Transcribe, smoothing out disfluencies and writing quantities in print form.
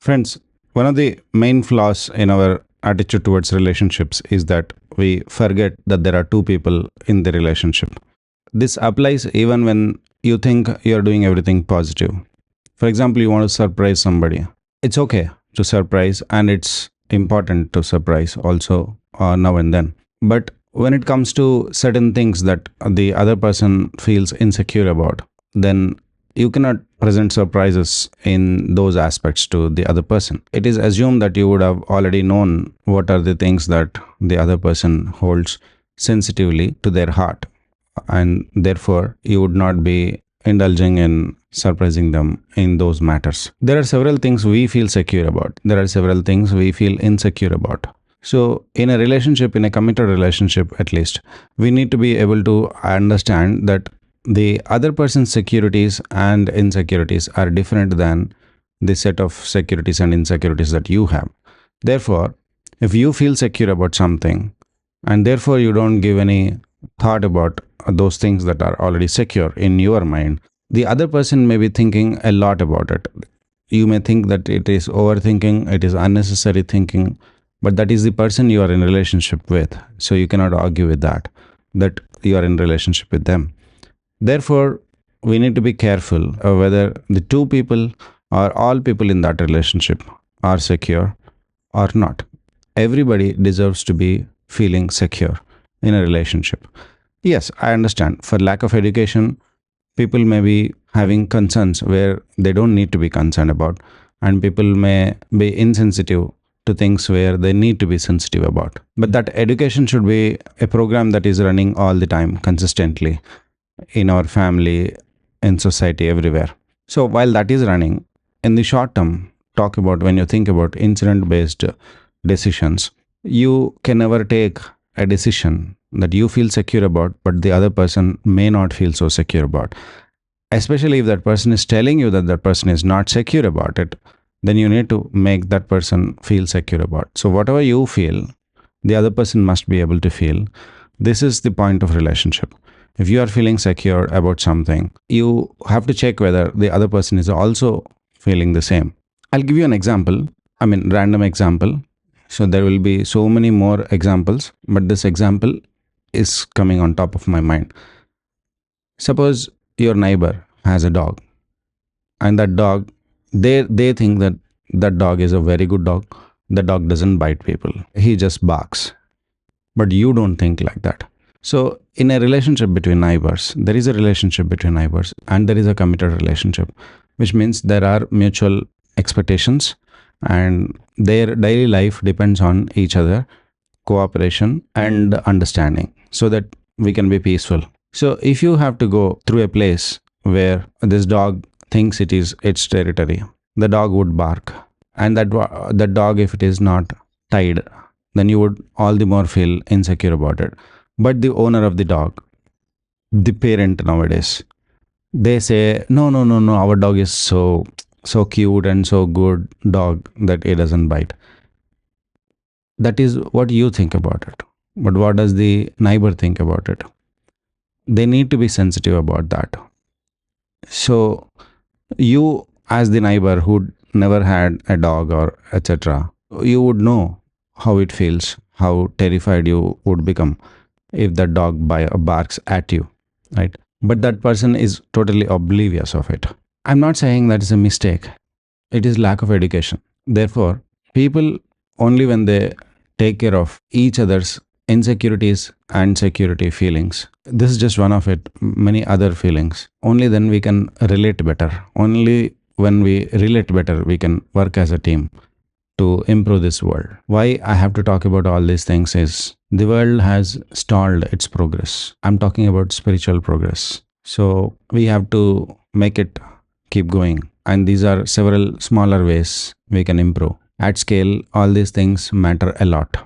Friends, one of the main flaws in our attitude towards relationships is that we forget that there are two people in the relationship. This applies even when you think you're doing everything positive. For example, you want to surprise somebody. It's okay to surprise, and it's important to surprise also now and then. But when it comes to certain things that the other person feels insecure about, then you cannot present surprises in those aspects to the other person. It is assumed that you would have already known what are the things that the other person holds sensitively to their heart, and therefore you would not be indulging in surprising them in those matters. There are several things we feel secure about, there are several things we feel insecure about. So, in a relationship, in a committed relationship at least, we need to be able to understand that the other person's securities and insecurities are different than the set of securities and insecurities that you have. Therefore, if you feel secure about something and therefore you don't give any thought about those things that are already secure in your mind, the other person may be thinking a lot about it. You may think that it is overthinking, it is unnecessary thinking, but that is the person you are in relationship with. So you cannot argue with that you are in relationship with them. Therefore, we need to be careful of whether the two people or all people in that relationship are secure or not. Everybody deserves to be feeling secure in a relationship. Yes, I understand. For lack of education, people may be having concerns where they don't need to be concerned about, and people may be insensitive to things where they need to be sensitive about. But that education should be a program that is running all the time consistently in our family, in society, everywhere. So while that is running, in the short term, talk about when you think about incident based decisions, you can never take a decision that you feel secure about, but the other person may not feel so secure about. Especially if that person is telling you that that person is not secure about it, then you need to make that person feel secure about. So whatever you feel, the other person must be able to feel. This is the point of relationship. If you are feeling secure about something, you have to check whether the other person is also feeling the same. I'll give you an example. Random example. So there will be so many more examples, but this example is coming on top of my mind. Suppose your neighbor has a dog, and that dog, they think that that dog is a very good dog. The dog doesn't bite people. He just barks. But you don't think like that. So, in a relationship between neighbors, there is a relationship between neighbors and there is a committed relationship, which means there are mutual expectations and their daily life depends on each other, cooperation and understanding, so that we can be peaceful. So, if you have to go through a place where this dog thinks it is its territory, the dog would bark, and that dog, if it is not tied, then you would all the more feel insecure about it. But the owner of the dog, the parent nowadays, they say, no, no, no, no, our dog is so cute and so good dog that it doesn't bite. That is what you think about it. But what does the neighbor think about it? They need to be sensitive about that. So you, as the neighbor who never had a dog or etc., you would know how it feels, how terrified you would become if the dog barks at you, right? But that person is totally oblivious of it. I'm not saying that is a mistake. It is lack of education. Therefore, people, only when they take care of each other's insecurities and security feelings, this is just one of it, many other feelings, only then we can relate better. Only when we relate better, we can work as a team to improve this world. Why I have to talk about all these things is the world has stalled its progress. I'm talking about spiritual progress. So we have to make it keep going. And these are several smaller ways we can improve. At scale, all these things matter a lot.